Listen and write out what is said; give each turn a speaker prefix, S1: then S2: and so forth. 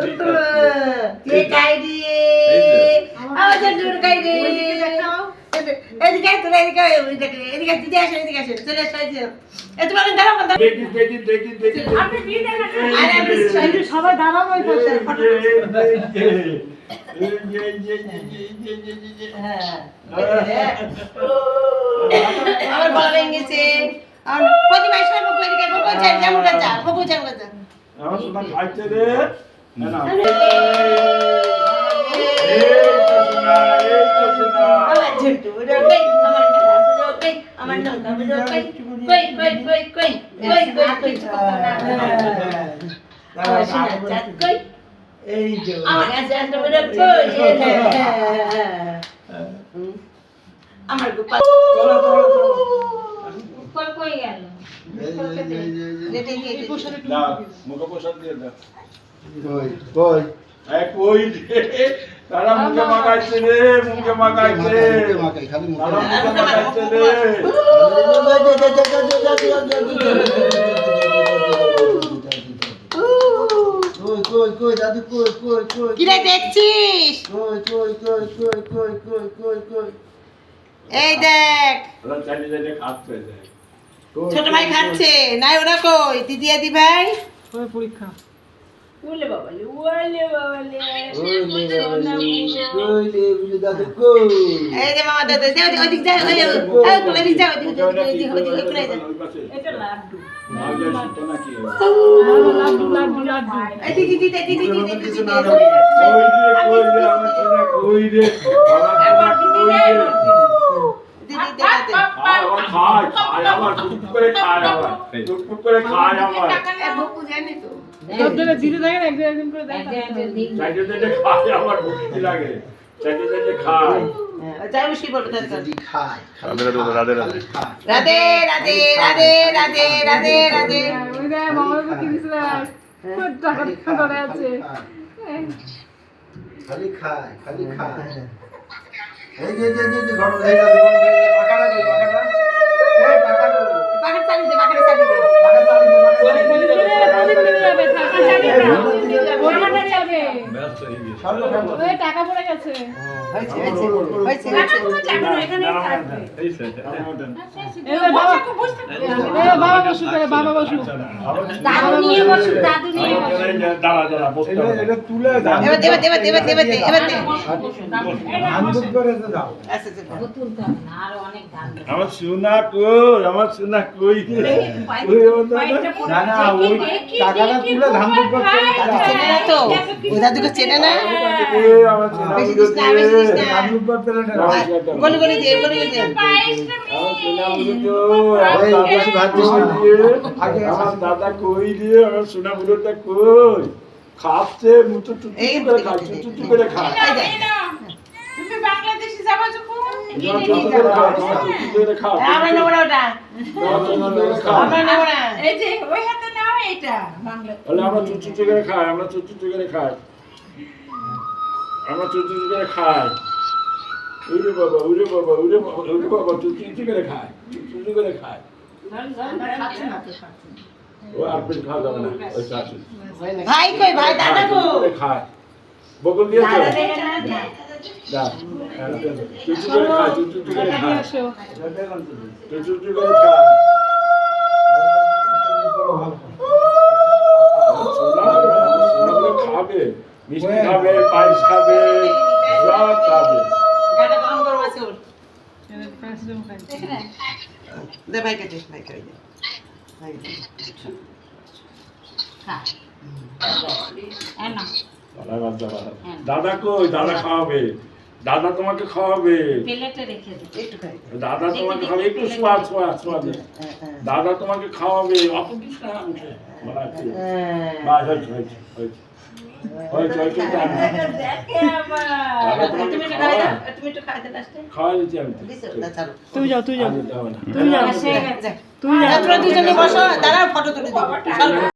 S1: ये काय रे आवाज दूर काय रे এদিকে তোরা এদিকে দিদি আসে এদিকে আসে চলে আসে এত বড় দাঁড়াও কথা দেখি আপনি কি দেখেন আরে আমি সবাই দাঁড়াও ওই ফটো আমার বলে গেছে আর প্রতিমা সব করে কে কোকো চাই যেমনটা চা কোকো চাই কথা
S2: আমার সোনা খাইছে রে না না
S1: আমার ঝন্টু রোকে আমার নাম রোকে কই আমার সোনা চাঁদ কই এই যে আমার কাছে একটা বড় কই আমার গোপাল উপর কই গেল এই পোশাক একটু
S2: মুখে পোশাক দিয়ে দাও
S3: কই
S2: কই তারা মুখে মাগাইছে রে মুখে মাগাইছে
S3: খালি
S2: তারা মুখে মাগাইছে রে
S3: কই দাদু কই
S1: কি রে দেখছিস
S3: কই
S1: এই দেখ
S2: ওরা চাইলে চাইলে খাচ্ছে যায়
S1: ছোট ভাই খাচ্ছে নাই ওরা কই দিদি আদি ভাই
S4: ওই পরীক্ষা
S1: ওলে বাবালে
S3: কই দাদু কই
S1: এই যে মামা দাদা দেও ওদিক যা ওই তোলে দিক যা ওদিক
S4: এটা লাড্ডু
S2: লাড্ডু নাকি
S4: লাড্ডু
S1: এই দিদি দিদি দিদি দিদি
S3: কিছু না
S2: কই রে আমার সোনা কই রে আমার সোনা কই রে
S1: দিদি দেখাতে
S2: খায় আমার টুক করে খায় আমার টুক করে খায় আমার
S1: এ বকু জানি তো
S4: তোদের দিতে থাকে না একজন করে দেয়
S2: চাইতে চাইতে খায় আমার ভুকি লাগে চাইতে চাইতে খায়
S1: যাই বেশি বলতে থাক
S3: দি খায়
S2: রাধে রাধে রাধে
S1: রাধে রাধে রাধে রাধে রাধে রাধে
S4: ওই যে মামার কি দিছিল টাকা ধরে আছে
S3: খালি খায় এই যে ঘর এই যে পাকাটা কই পাকাটা এই পাকাটা
S1: পাখা চালি দে পাখা চালি দে
S3: পাকা চালি দে
S4: টাকা পড়ে গেছে
S1: হইছে
S4: বাবা বসু বাবা বসু
S1: দাদু নিয়ে বসু
S2: দাঁড়া বসতে
S3: এটা তুলে দাও
S1: এবার দেবে এবার দে
S3: আন্দোলন করে দাও
S1: আচ্ছা
S2: আমার সোনা কই আমার সোনা কই
S3: না ওই টাকাটা তুলে ধান করতে
S1: চেনে না তো ওই দাদুকে চেনে না
S2: আমার সোনা
S1: বেশি দিস না বেশি দিস না
S3: ধান করতে
S1: গলি গলি দে
S2: আমার দাদা কই দিয়ে আমার সোনা বুড়োটা কই খাচ্ছে মুটো টুটু করে খায়
S4: তুমি বাংলাদেশে যাবা যখন
S1: আমরা নেব না ওটা আমরা নেব না
S4: এই যে ওই হাতে নাও এটা বাংলা
S2: আমরা চুচু করে খাই আমরা চুচু করে খাই আমরা চুচু করে খাই উরে বাবা চুচু করে খায় চুচু করে খায় ও আর পেট খাওয়া যাবে না ওই চাষি
S1: ভাই কই ভাই দাদা কই
S2: খায় বকল দিয়ে
S1: দাদা দেখে না
S2: দা চুচু করে খায় চুচু করে খায় চুচু করে খায় খাবে মিষ্টি খাবে পায়েস খাবে সব খাবে
S1: গাটা কম করো আছে ওর
S4: প্যারাসিটামল খাই
S1: দে ভাই কেটে ভাই খাই দে
S2: দাদা কই দাদা খাওয়াবে দাদা তোমাকে খাওয়াবে
S1: প্লেটে রেখে দে একটু খাই
S2: দাদা তোমাকে খাওয়াবে একটু সোয়া দাদা তোমাকে খাওয়াবে অত কিছু না উঠে বাস হয়েছে
S1: তুমি একটু খাই দে লাস্টে
S2: খাওয়া দিচ্ছি আমি
S4: তুই যাও
S1: তোমরা দুজনে বসো দাঁড়াও ফটো তুলে দিই